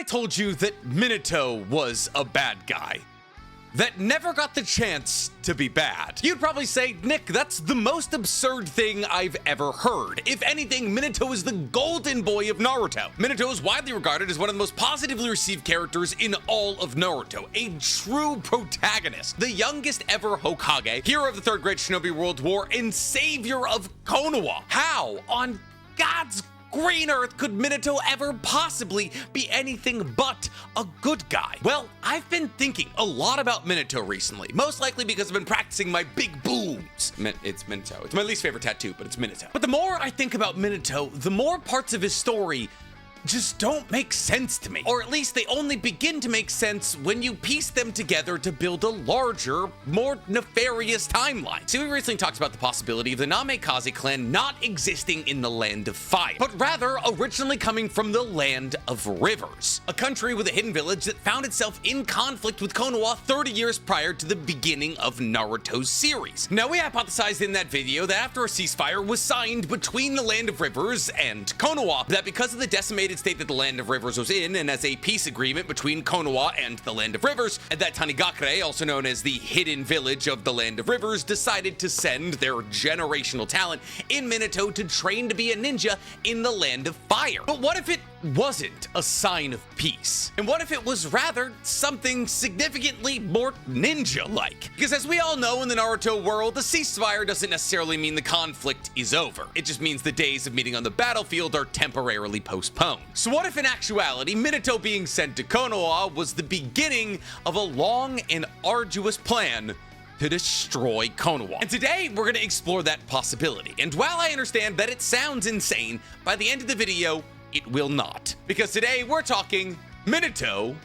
told you that Minato was a bad guy that never got the chance to be bad, you'd probably say, Nick, that's the most absurd thing I've ever heard. If anything, Minato is the golden boy of Naruto. Minato is widely regarded as one of the most positively received characters in all of Naruto, a true protagonist, the youngest ever Hokage, hero of the Third Great Shinobi World War, and savior of Konoha. How on God's green earth could Minato ever possibly be anything but a good guy? Well, I've been thinking a lot about Minato recently, most likely because I've been practicing my big booms. It's Minato. It's my least favorite tattoo, but it's Minato. But the more I think about Minato, the more parts of his story just don't make sense to me. Or at least they only begin to make sense when you piece them together to build a larger, more nefarious timeline. See, we recently talked about the possibility of the Namikaze clan not existing in the Land of Fire, but rather originally coming from the Land of Rivers, a country with a hidden village that found itself in conflict with Konoha 30 years prior to the beginning of Naruto's series. Now, we hypothesized in that video that after a ceasefire was signed between the Land of Rivers and Konoha, that because of the decimated state that the Land of Rivers was in, and as a peace agreement between Konoha and the Land of Rivers, that Tanigakure, also known as the hidden village of the Land of Rivers, decided to send their generational talent in Minato to train to be a ninja in the Land of Fire. But what if it wasn't a sign of peace? And what if it was rather something significantly more ninja-like? Because as we all know in the Naruto world, the ceasefire doesn't necessarily mean the conflict is over. It just means the days of meeting on the battlefield are temporarily postponed. So what if in actuality, Minato being sent to Konoha was the beginning of a long and arduous plan to destroy Konoha? And today, we're gonna explore that possibility. And while I understand that it sounds insane, by the end of the video, it will not. Because today, we're talking Minato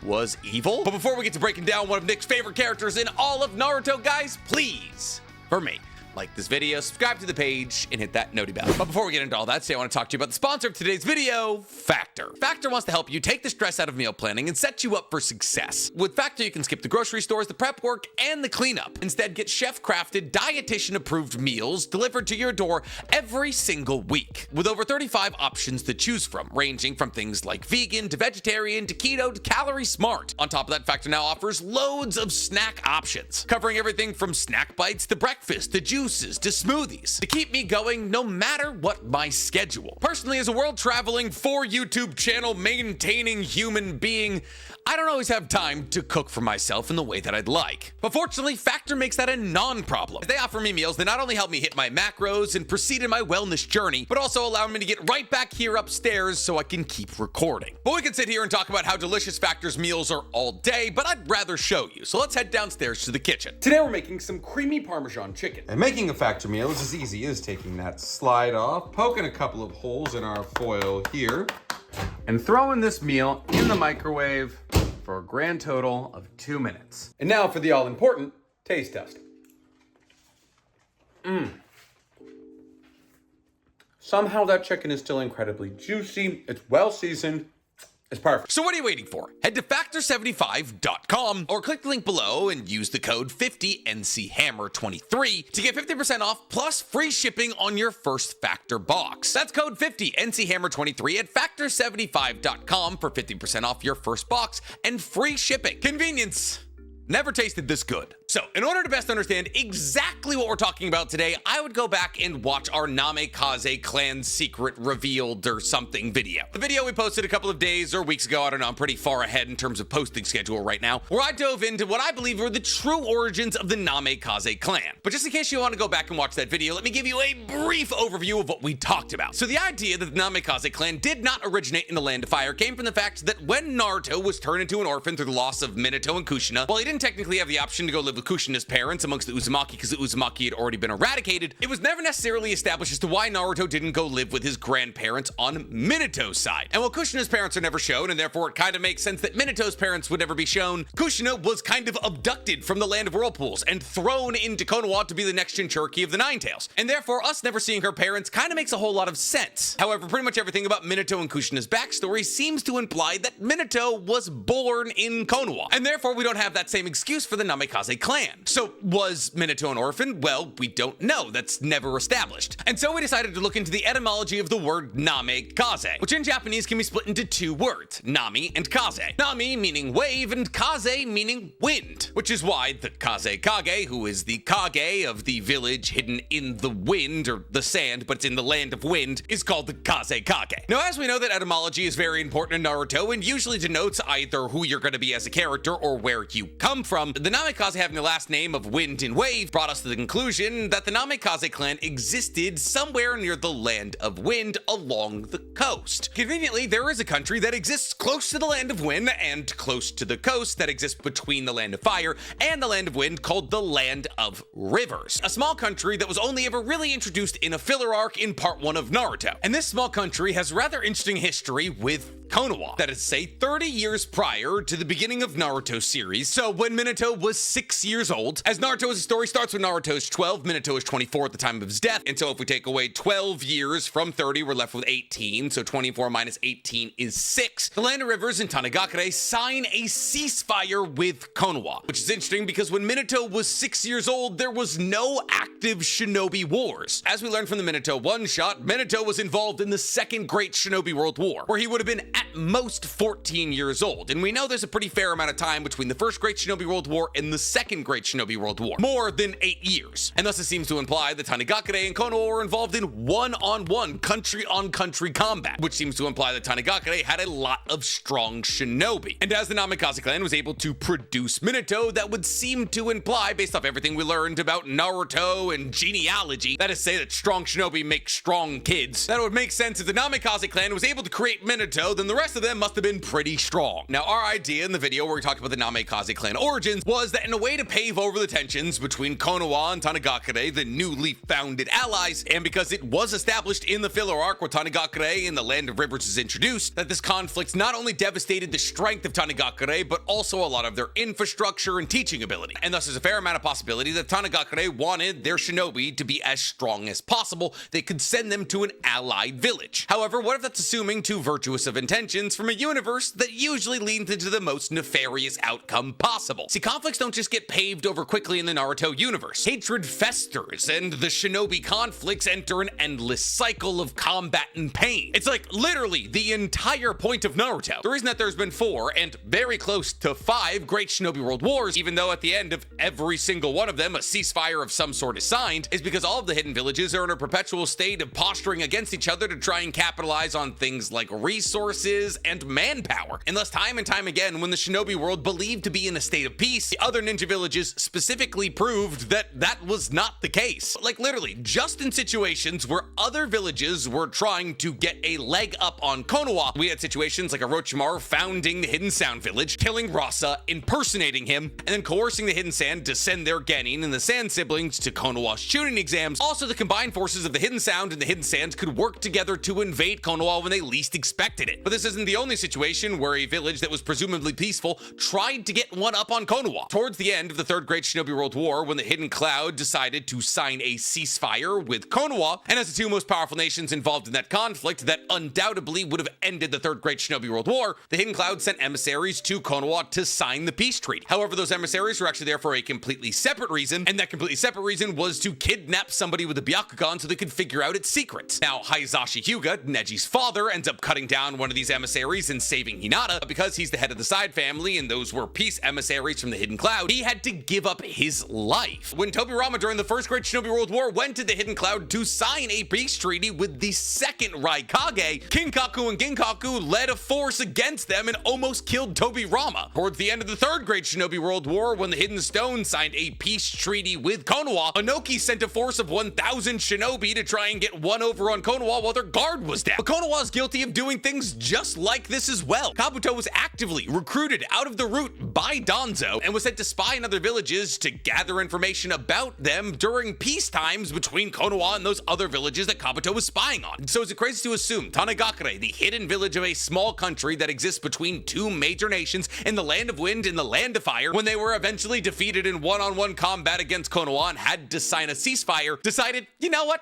was evil. But before we get to breaking down one of Nick's favorite characters in all of Naruto, guys, please, for me, like this video, subscribe to the page, and hit that noti bell. But before we get into all that, today I want to talk to you about the sponsor of today's video, Factor. Factor wants to help you take the stress out of meal planning and set you up for success. With Factor, you can skip the grocery stores, the prep work, and the cleanup. Instead, get chef-crafted, dietitian-approved meals delivered to your door every single week, with over 35 options to choose from, ranging from things like vegan to vegetarian to keto to calorie smart. On top of that, Factor now offers loads of snack options, covering everything from snack bites to breakfast to juices to smoothies, to keep me going no matter what my schedule. Personally, as a world-traveling, 4 YouTube channel maintaining human being, I don't always have time to cook for myself in the way that I'd like. But fortunately, Factor makes that a non-problem. They offer me meals that not only help me hit my macros and proceed in my wellness journey, but also allow me to get right back here upstairs so I can keep recording. But we can sit here and talk about how delicious Factor's meals are all day, but I'd rather show you. So let's head downstairs to the kitchen. Today we're making some creamy Parmesan chicken. And making a Factor meal is as easy as taking that slide off, poking a couple of holes in our foil here, and throwing this meal in the microwave for a grand total of 2 minutes. And now for the all-important taste test. Somehow that chicken is still incredibly juicy. It's well seasoned. It's perfect. So what are you waiting for? Head to factor75.com or click the link below and use the code 50NCHammer23 to get 50% off plus free shipping on your first Factor box. That's code 50NCHammer23 at factor75.com for 50% off your first box and free shipping. Convenience never tasted this good. So, in order to best understand exactly what we're talking about today, I would go back and watch our Namikaze clan secret revealed or something video. The video we posted a couple of days or weeks ago, I don't know, I'm pretty far ahead in terms of posting schedule right now, where I dove into what I believe were the true origins of the Namikaze clan. But just in case you want to go back and watch that video, let me give you a brief overview of what we talked about. So the idea that the Namikaze clan did not originate in the Land of Fire came from the fact that when Naruto was turned into an orphan through the loss of Minato and Kushina, while he didn't technically have the option to go live with Kushina's parents amongst the Uzumaki because the Uzumaki had already been eradicated, it was never necessarily established as to why Naruto didn't go live with his grandparents on Minato's side. And while Kushina's parents are never shown, and therefore it kind of makes sense that Minato's parents would never be shown, Kushina was kind of abducted from the Land of Whirlpools and thrown into Konoha to be the next Jinchuriki of the Ninetails. And therefore, us never seeing her parents kind of makes a whole lot of sense. However, pretty much everything about Minato and Kushina's backstory seems to imply that Minato was born in Konoha, and therefore we don't have that same excuse for the Namikaze clan. So was Minato an orphan? Well, we don't know. That's never established. And so we decided to look into the etymology of the word Namikaze, which in Japanese can be split into two words, Nami and Kaze. Nami meaning wave and Kaze meaning wind, which is why the Kaze Kage, who is the Kage of the village hidden in the wind or the sand, but it's in the land of wind, is called the Kaze Kage. Now, as we know that etymology is very important in Naruto and usually denotes either who you're going to be as a character or where you come from, the Namikaze having the last name of wind and wave brought us to the conclusion that the Namikaze clan existed somewhere near the land of wind along the coast. Conveniently, there is a country that exists close to the land of wind and close to the coast that exists between the land of fire and the land of wind called the land of rivers. A small country that was only ever really introduced in a filler arc in part 1 of Naruto. And this small country has rather interesting history with Konoha. That is to say, 30 years prior to the beginning of Naruto's series. So when Minato was 6 years old, as Naruto's story starts when Naruto is 12, Minato is 24 at the time of his death. And so if we take away 12 years from 30, we're left with 18. So 24 minus 18 is 6. The Land of Rivers and Tanagakure sign a ceasefire with Konoha, which is interesting because when Minato was 6 years old, there was no active shinobi wars. As we learned from the Minato one-shot, Minato was involved in the Second Great Shinobi World War, where he would have been at most 14 years old. And we know there's a pretty fair amount of time between the First Great Shinobi World War and the Second Great Shinobi World War. More than 8 years. And thus it seems to imply that Tanagakure and Konoha were involved in one-on-one, country-on-country combat, which seems to imply that Tanagakure had a lot of strong shinobi. And as the Namikaze clan was able to produce Minato, that would seem to imply, based off everything we learned about Naruto and genealogy, that is to say that strong shinobi make strong kids, that it would make sense if the Namikaze clan was able to create Minato, then the rest of them must have been pretty strong. Now, our idea in the video where we talked about the Namikaze clan origins was that in a way to pave over the tensions between Konoha and Tanagakure, the newly founded allies, and because it was established in the filler arc where Tanagakure in the Land of Rivers is introduced, that this conflict not only devastated the strength of Tanagakure, but also a lot of their infrastructure and teaching ability. And thus there's a fair amount of possibility that Tanagakure wanted their shinobi to be as strong as possible. They could send them to an allied village. However, what if that's assuming too virtuous of intentions from a universe that usually leans into the most nefarious outcome possible? See, conflicts don't just get paved over quickly in the Naruto universe. Hatred festers, and the shinobi conflicts enter an endless cycle of combat and pain. It's like literally the entire point of Naruto. The reason that there's been 4 and very close to 5 Great Shinobi World Wars, even though at the end of every single one of them a ceasefire of some sort is signed, is because all of the hidden villages are in a perpetual state of posturing against each other to try and capitalize on things like resources and manpower. And thus time and time again, when the shinobi world believed to be in a state of peace, the other ninja villages specifically proved that that was not the case. Like literally, just in situations where other villages were trying to get a leg up on Konoha, we had situations like Orochimaru founding the Hidden Sound village, killing Rasa, impersonating him, and then coercing the Hidden Sand to send their Genin and the Sand siblings to Konoha's shooting exams. Also, the combined forces of the Hidden Sound and the Hidden Sands could work together to invade Konoha when they least expected it. But this isn't the only situation where a village that was presumably peaceful tried to get one up on Konoha. Towards the end of the Third Great Shinobi World War, when the Hidden Cloud decided to sign a ceasefire with Konoha, and as the two most powerful nations involved in that conflict that undoubtedly would have ended the Third Great Shinobi World War, the Hidden Cloud sent emissaries to Konoha to sign the peace treaty. However, those emissaries were actually there for a completely separate reason, and that completely separate reason was to kidnap somebody with a Byakugan so they could figure out its secrets. Now, Heizashi Hyuga, Neji's father, ends up cutting down one of these emissaries and saving Hinata. Because he's the head of the side family and those were peace emissaries from the Hidden Cloud, he had to give up his life. When Tobirama during the First Great Shinobi World War went to the Hidden Cloud to sign a peace treaty with the second Raikage, Kinkaku and Ginkaku led a force against them and almost killed Tobirama. Towards the end of the Third Great Shinobi World War, when the Hidden Stone signed a peace treaty with Konoha, Inoki sent a force of 1,000 shinobi to try and get one over on Konoha while their guard was down. But Konoha is guilty of doing things just like this as well. Kabuto was actively recruited out of the route by Danzo and was sent to spy in other villages to gather information about them during peace times between Konoha and those other villages that Kabuto was spying on. So is it crazy to assume Tanagakure, the hidden village of a small country that exists between two major nations in the Land of Wind and the Land of Fire, when they were eventually defeated in one-on-one combat against Konoha and had to sign a ceasefire, decided, you know what?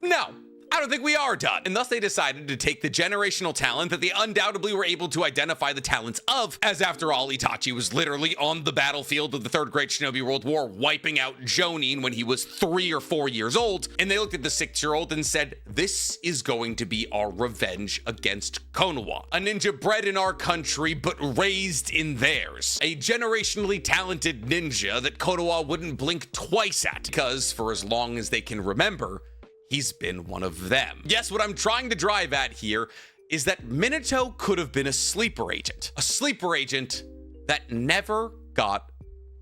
No. I don't think we are done. And thus they decided to take the generational talent that they undoubtedly were able to identify the talents of, as after all, Itachi was literally on the battlefield of the Third Great Shinobi World War, wiping out Jonin when he was 3 or 4 years old. And they looked at the 6-year-old and said, this is going to be our revenge against Konoha, a ninja bred in our country but raised in theirs, a generationally talented ninja that Konoha wouldn't blink twice at, because for as long as they can remember, he's been one of them. Yes, what I'm trying to drive at here is that Minato could have been a sleeper agent that never got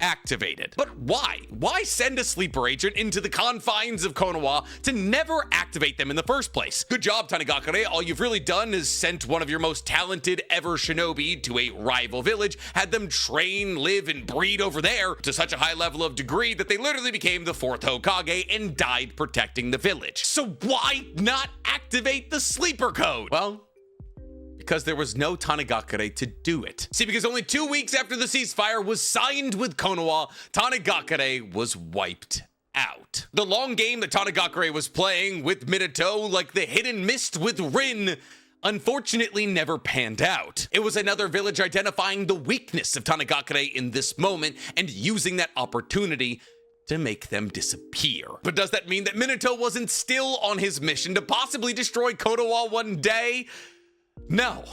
activated. But why? Why send a sleeper agent into the confines of Konoha to never activate them in the first place? Good job, Tanigakure. All you've really done is sent one of your most talented ever shinobi to a rival village, had them train, live, and breed over there to such a high level of degree that they literally became the 4th Hokage and died protecting the village. So why not activate the sleeper code? Well, because there was no Tanigakure to do it. See, because only 2 weeks after the ceasefire was signed with Konoha, Tanigakure was wiped out. The long game that Tanigakure was playing with Minato, like the hidden mist with Rin, unfortunately never panned out. It was another village identifying the weakness of Tanigakure in this moment and using that opportunity to make them disappear. But does that mean that Minato wasn't still on his mission to possibly destroy Konoha one day? No,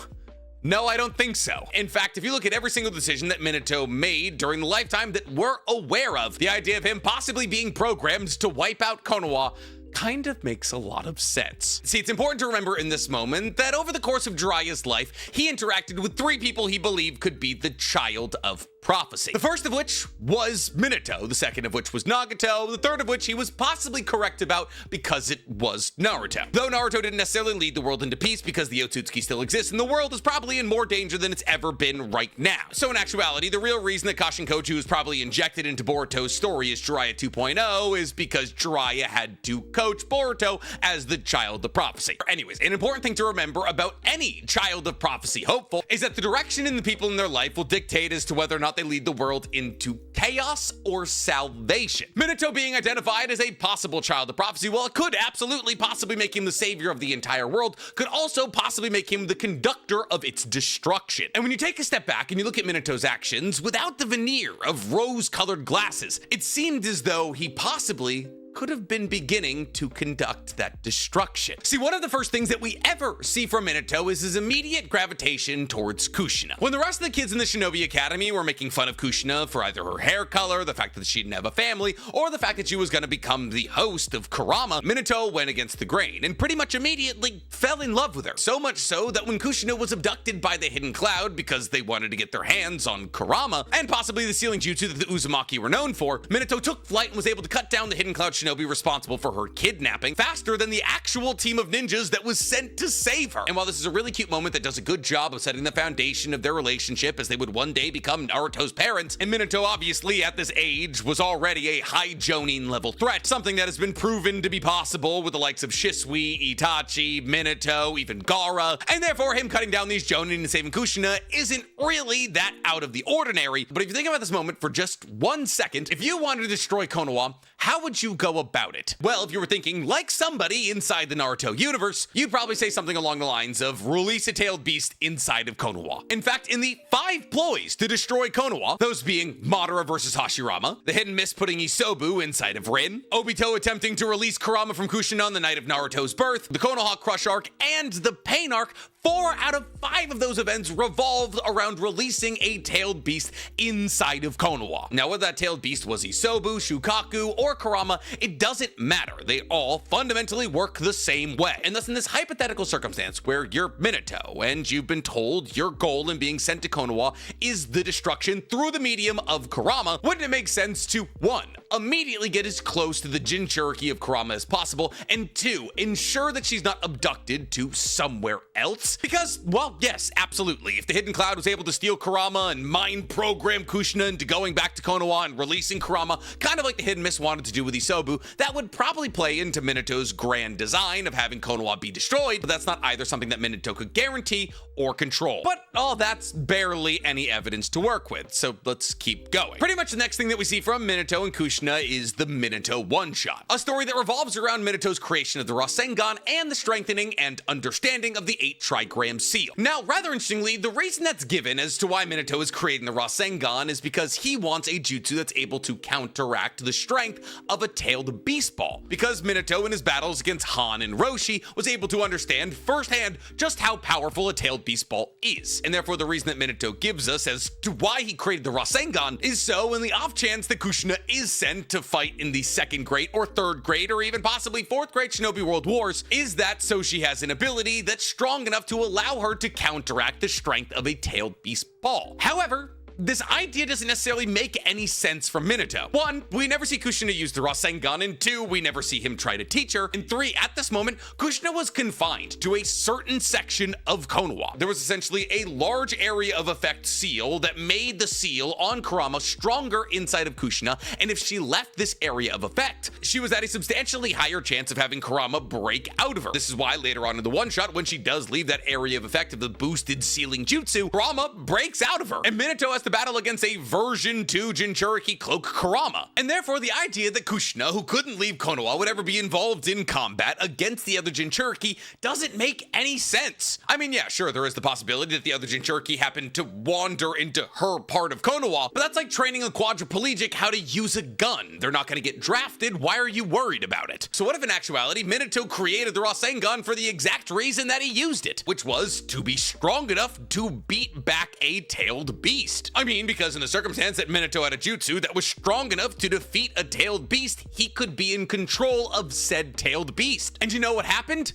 I don't think so. In fact, if you look at every single decision that Minato made during the lifetime that we're aware of, the idea of him possibly being programmed to wipe out Konoha kind of makes a lot of sense. See, it's important to remember in this moment that over the course of Jiraiya's life, he interacted with 3 people he believed could be the child of prophecy. The first of which was Minato, the second of which was Nagato, the third of which he was possibly correct about because it was Naruto. Though Naruto didn't necessarily lead the world into peace because the Otsutsuki still exists and the world is probably in more danger than it's ever been right now. So in actuality, the real reason that Kashin Kochu is probably injected into Boruto's story as Jiraiya 2.0 is because Jiraiya had to coach Boruto as the child of prophecy. Anyways, an important thing to remember about any child of prophecy hopeful is that the direction in the people in their life will dictate as to whether or not they lead the world into chaos or salvation. Minato being identified as a possible child of prophecy, while it could absolutely possibly make him the savior of the entire world, could also possibly make him the conductor of its destruction. And when you take a step back and you look at Minato's actions, without the veneer of rose-colored glasses, it seemed as though he possibly could have been beginning to conduct that destruction. See, one of the first things that we ever see from Minato is his immediate gravitation towards Kushina. When the rest of the kids in the Shinobi Academy were making fun of Kushina for either her hair color, the fact that she didn't have a family, or the fact that she was going to become the host of Kurama, Minato went against the grain and pretty much immediately fell in love with her. So much so that when Kushina was abducted by the Hidden Cloud because they wanted to get their hands on Kurama, and possibly the sealing jutsu that the Uzumaki were known for, Minato took flight and was able to cut down the Hidden Cloud Shinobi responsible for her kidnapping faster than the actual team of ninjas that was sent to save her. And while this is a really cute moment that does a good job of setting the foundation of their relationship as they would one day become Naruto's parents, and Minato obviously at this age was already a high Jonin level threat, something that has been proven to be possible with the likes of Shisui, Itachi, Minato, even Gaara, and therefore him cutting down these Jonin and saving Kushina isn't really that out of the ordinary. But if you think about this moment for just 1 second, if you wanted to destroy Konoha, how would you go about it? Well, if you were thinking like somebody inside the Naruto universe, you'd probably say something along the lines of release a tailed beast inside of Konoha. In fact, in the 5 ploys to destroy Konoha, those being Madara versus Hashirama, the Hidden Mist putting Isobu inside of Rin, Obito attempting to release Kurama from Kushina on the night of Naruto's birth, the Konoha Crush arc, and the Pain arc, 4 out of 5 of those events revolved around releasing a tailed beast inside of Konoha. Now, whether that tailed beast was Isobu, Shukaku, or Kurama, it doesn't matter. They all fundamentally work the same way. And thus, in this hypothetical circumstance where you're Minato and you've been told your goal in being sent to Konoha is the destruction through the medium of Kurama, wouldn't it make sense to 1. Immediately get as close to the Jinchuriki of Kurama as possible, and 2. Ensure that she's not abducted to somewhere else? Because, well, yes, absolutely. If the Hidden Cloud was able to steal Kurama and mind program Kushina into going back to Konoha and releasing Kurama, kind of like the Hidden Mist wanted to do with Isobu, that would probably play into Minato's grand design of having Konoha be destroyed, but that's not either something that Minato could guarantee or control. But all that's barely any evidence to work with, so let's keep going. Pretty much the next thing that we see from Minato and Kushina is the Minato one-shot, a story that revolves around Minato's creation of the Rasengan and the strengthening and understanding of the 8 trigram seal. Now, rather interestingly, the reason that's given as to why Minato is creating the Rasengan is because he wants a jutsu that's able to counteract the strength of a tailed beast ball, because Minato in his battles against Han and Roshi was able to understand firsthand just how powerful a tailed beast ball is, and therefore the reason that Minato gives us as to why he created the Rasengan is so in the off chance that Kushina is sent to fight in the 2nd great or 3rd great or even possibly 4th great Shinobi World Wars, is that so she has an ability that's strong enough to allow her to counteract the strength of a tailed beast ball. However, this idea doesn't necessarily make any sense from Minato. 1, we never see Kushina use the Rasengan, and 2, we never see him try to teach her, and 3, at this moment, Kushina was confined to a certain section of Konoha. There was essentially a large area of effect seal that made the seal on Kurama stronger inside of Kushina, and if she left this area of effect, she was at a substantially higher chance of having Kurama break out of her. This is why later on in the one-shot, when she does leave that area of effect of the boosted sealing jutsu, Kurama breaks out of her, and Minato has to battle against a version 2 Jinchuriki cloak Kurama. And therefore the idea that Kushina, who couldn't leave Konoha, would ever be involved in combat against the other Jinchuriki doesn't make any sense. I mean, yeah, sure, there is the possibility that the other Jinchuriki happened to wander into her part of Konoha, but that's like training a quadriplegic how to use a gun. They're not going to get drafted. Why are you worried about it? So what if in actuality Minato created the Rasengan for the exact reason that he used it, which was to be strong enough to beat back a tailed beast? I mean, because in the circumstance that Minato had a jutsu that was strong enough to defeat a tailed beast, he could be in control of said tailed beast. And you know what happened?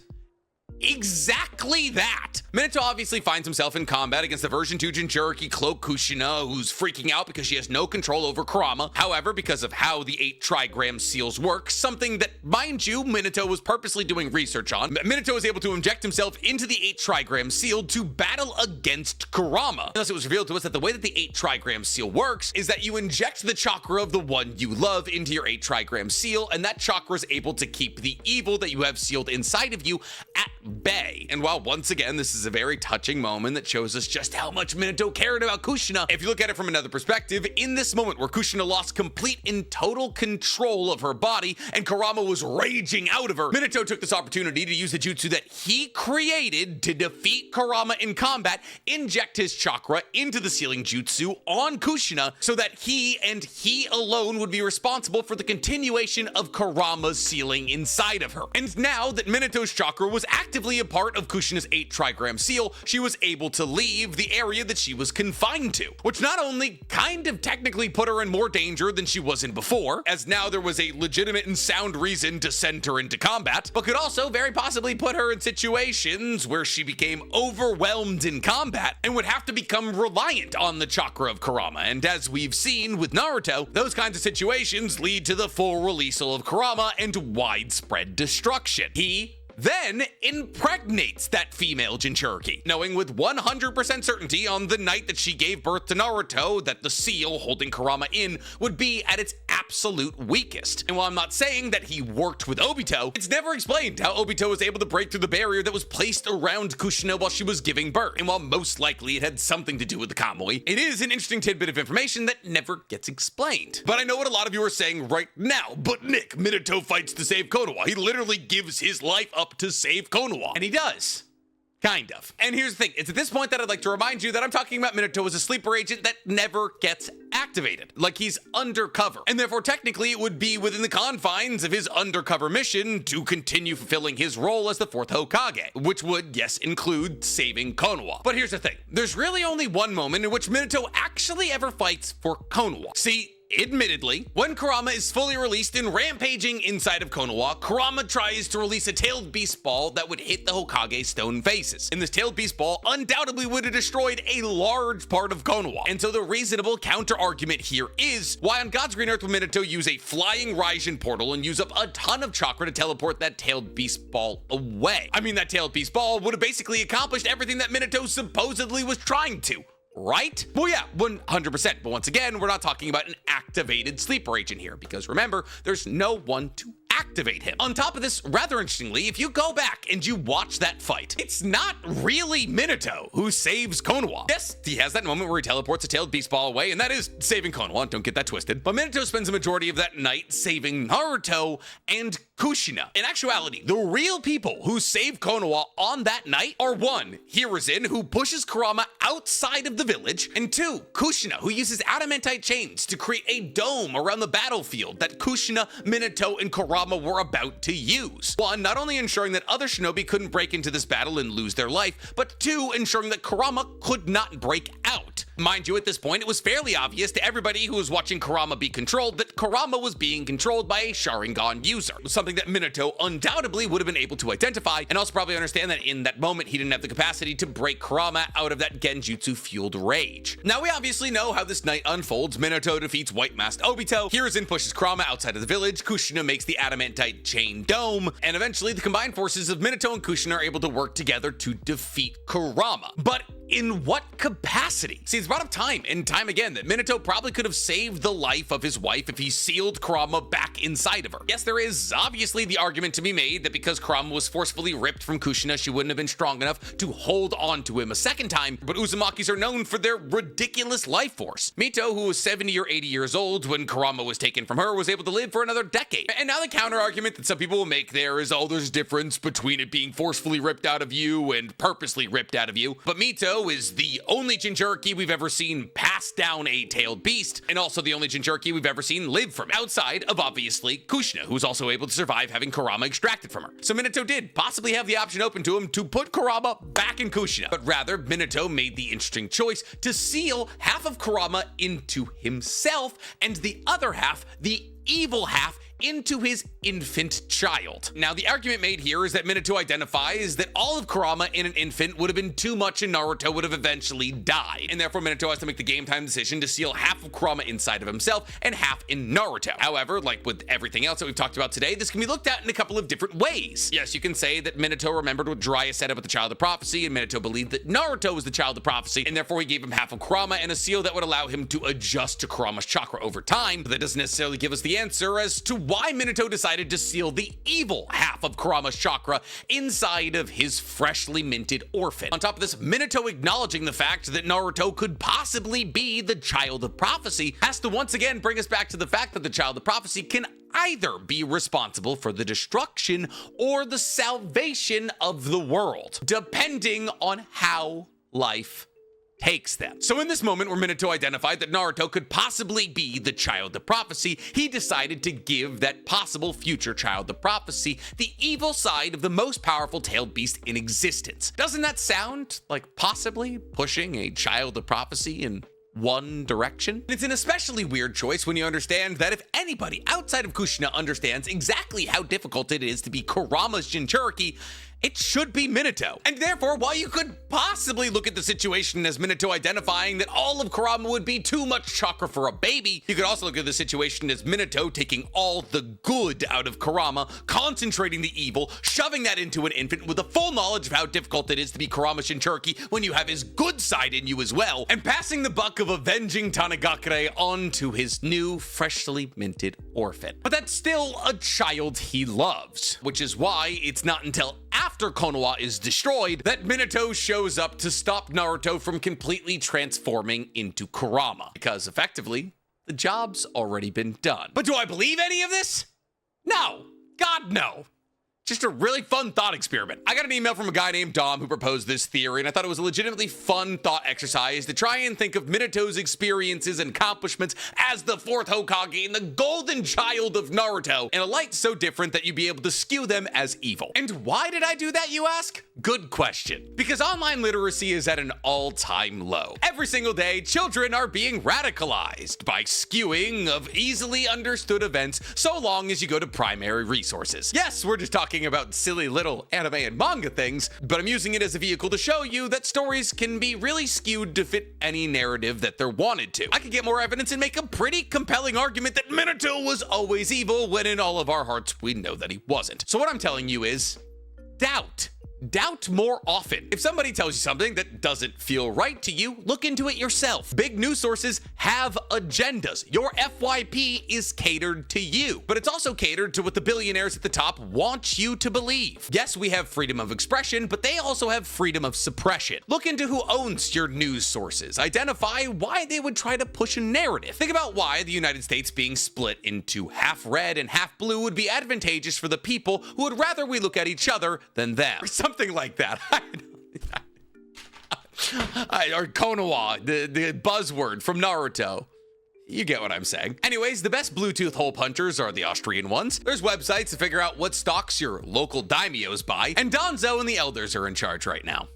Exactly that. Minato obviously finds himself in combat against the version 2 Jinchuriki cloak Kushina, who's freaking out because she has no control over Kurama. However, because of how the 8 trigram seals work, something that, mind you, Minato was purposely doing research on, Minato was able to inject himself into the 8 trigram seal to battle against Kurama. Thus, it was revealed to us that the way that the 8 trigram seal works is that you inject the chakra of the one you love into your 8 trigram seal, and that chakra is able to keep the evil that you have sealed inside of you at bay. And while once again this is a very touching moment that shows us just how much Minato cared about Kushina, if you look at it from another perspective, in this moment where Kushina lost complete and total control of her body and Kurama was raging out of her, Minato took this opportunity to use the jutsu that he created to defeat Kurama in combat, inject his chakra into the sealing jutsu on Kushina so that he and he alone would be responsible for the continuation of Kurama's sealing inside of her. And now that Minato's chakra was actively a part of Kushina's 8 trigram seal, she was able to leave the area that she was confined to, which not only kind of technically put her in more danger than she was in before, as now there was a legitimate and sound reason to send her into combat, but could also very possibly put her in situations where she became overwhelmed in combat and would have to become reliant on the chakra of Kurama. And as we've seen with Naruto, those kinds of situations lead to the full releasal of Kurama and widespread destruction. He then impregnates that female Jinchuriki, knowing with 100% certainty on the night that she gave birth to Naruto that the seal holding Kurama in would be at its absolute weakest. And while I'm not saying that he worked with Obito, it's never explained how Obito was able to break through the barrier that was placed around Kushina while she was giving birth. And while most likely it had something to do with the Kamui, it is an interesting tidbit of information that never gets explained. But I know what a lot of you are saying right now, but Nick, Minato fights to save Konoha. He literally gives his life up to save Konoha. And he does. Kind of. And here's the thing, it's at this point that I'd like to remind you that I'm talking about Minato as a sleeper agent that never gets activated. Like he's undercover. And therefore technically it would be within the confines of his undercover mission to continue fulfilling his role as the 4th Hokage, which would, yes, include saving Konoha. But here's the thing, there's really only one moment in which Minato actually ever fights for Konoha. See, admittedly, when Kurama is fully released and rampaging inside of Konoha, Kurama tries to release a tailed beast ball that would hit the Hokage stone faces. And this tailed beast ball undoubtedly would have destroyed a large part of Konoha. And so the reasonable counter argument here is, why on God's green earth would Minato use a flying Raijin portal and use up a ton of chakra to teleport that tailed beast ball away? I mean, that tailed beast ball would have basically accomplished everything that Minato supposedly was trying to. Right? Well, yeah, 100%. But once again, we're not talking about an activated sleeper agent here, because remember, there's no one to activate him. On top of this, rather interestingly, if you go back and you watch that fight, it's not really Minato who saves Konoha. Yes, he has that moment where he teleports a tailed beast ball away, and that is saving Konoha, don't get that twisted. But Minato spends the majority of that night saving Naruto and Kushina. In actuality, the real people who save Konoha on that night are 1, Hiruzen, who pushes Kurama outside of the village, and 2, Kushina, who uses adamantite chains to create a dome around the battlefield that Kushina, Minato, and Kurama were about to use. 1, not only ensuring that other shinobi couldn't break into this battle and lose their life, but 2, ensuring that Kurama could not break out. Mind you, at this point, it was fairly obvious to everybody who was watching Kurama be controlled that Kurama was being controlled by a Sharingan user, something that Minato undoubtedly would have been able to identify, and also probably understand that in that moment he didn't have the capacity to break Kurama out of that Genjutsu-fueled rage. Now we obviously know how this night unfolds. Minato defeats white-masked Obito, Hiruzen pushes Kurama outside of the village, Kushina makes the adamantite chain dome, and eventually the combined forces of Minato and Kushina are able to work together to defeat Kurama. But in what capacity? See, it's brought up time and time again that Minato probably could have saved the life of his wife if he sealed Kurama back inside of her. Yes, there is obviously the argument to be made that because Kurama was forcefully ripped from Kushina, she wouldn't have been strong enough to hold on to him a second time, but Uzumakis are known for their ridiculous life force. Mito, who was 70 or 80 years old when Kurama was taken from her, was able to live for another decade. And now the counter argument that some people will make there is, oh, there's a difference between it being forcefully ripped out of you and purposely ripped out of you. But Mito is the only Jinchuriki we've ever seen pass down a tailed beast, and also the only Jinchuriki we've ever seen live from, outside of obviously Kushina, who's also able to survive having Kurama extracted from her. So Minato did possibly have the option open to him to put Kurama back in Kushina, but rather Minato made the interesting choice to seal half of Kurama into himself and the other half, the evil half, into his infant child. Now, the argument made here is that Minato identifies that all of Kurama in an infant would have been too much and Naruto would have eventually died, and therefore Minato has to make the game time decision to seal half of Kurama inside of himself and half in Naruto. However, like with everything else that we've talked about today, this can be looked at in a couple of different ways. Yes, you can say that Minato remembered what Jiraiya said about the Child of Prophecy, and Minato believed that Naruto was the Child of Prophecy, and therefore he gave him half of Kurama and a seal that would allow him to adjust to Kurama's chakra over time, but that doesn't necessarily give us the answer as to why Minato decided to seal the evil half of Kurama's chakra inside of his freshly minted orphan. On top of this, Minato acknowledging the fact that Naruto could possibly be the Child of Prophecy has to once again bring us back to the fact that the Child of Prophecy can either be responsible for the destruction or the salvation of the world, depending on how life takes them. So in this moment where Minato identified that Naruto could possibly be the Child of Prophecy, he decided to give that possible future Child of Prophecy the evil side of the most powerful tailed beast in existence. Doesn't that sound like possibly pushing a Child of Prophecy in one direction? It's an especially weird choice when you understand that if anybody outside of Kushina understands exactly how difficult it is to be Kurama's Jinchuriki, it should be Minato. And therefore, while you could possibly look at the situation as Minato identifying that all of Kurama would be too much chakra for a baby, you could also look at the situation as Minato taking all the good out of Kurama, concentrating the evil, shoving that into an infant with a full knowledge of how difficult it is to be Kurama Shinchuriki when you have his good side in you as well, and passing the buck of avenging Tanagakure onto his new, freshly minted orphan. But that's still a child he loves, which is why it's not until after Konoha is destroyed that Minato shows up to stop Naruto from completely transforming into Kurama, because effectively, the job's already been done. But do I believe any of this? No. God, no. Just a really fun thought experiment. I got an email from a guy named Dom who proposed this theory, and I thought it was a legitimately fun thought exercise to try and think of Minato's experiences and accomplishments as the fourth Hokage and the golden child of Naruto in a light so different that you'd be able to skew them as evil. And why did I do that, you ask? Good question. Because online literacy is at an all-time low. Every single day, children are being radicalized by skewing of easily understood events so long as you go to primary resources. Yes, we're just talking about silly little anime and manga things, but I'm using it as a vehicle to show you that stories can be really skewed to fit any narrative that they're wanted to. I could get more evidence and make a pretty compelling argument that Minato was always evil when in all of our hearts we know that he wasn't. So what I'm telling you is, doubt Doubt more often. If somebody tells you something that doesn't feel right to you, look into it yourself. Big news sources have agendas. Your FYP is catered to you, but it's also catered to what the billionaires at the top want you to believe. Yes, we have freedom of expression, but they also have freedom of suppression. Look into who owns your news sources. Identify why they would try to push a narrative. Think about why the United States being split into half red and half blue would be advantageous for the people who would rather we look at each other than them. Or something like that. Or Konoha, the buzzword from Naruto. You get what I'm saying. Anyways, the best Bluetooth hole punchers are the Austrian ones. There's websites to figure out what stocks your local daimyos buy, and Donzo and the elders are in charge right now.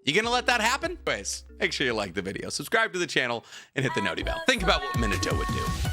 You gonna let that happen? Anyways, make sure you like the video, subscribe to the channel, and hit the noti bell. Think about what Minato would do.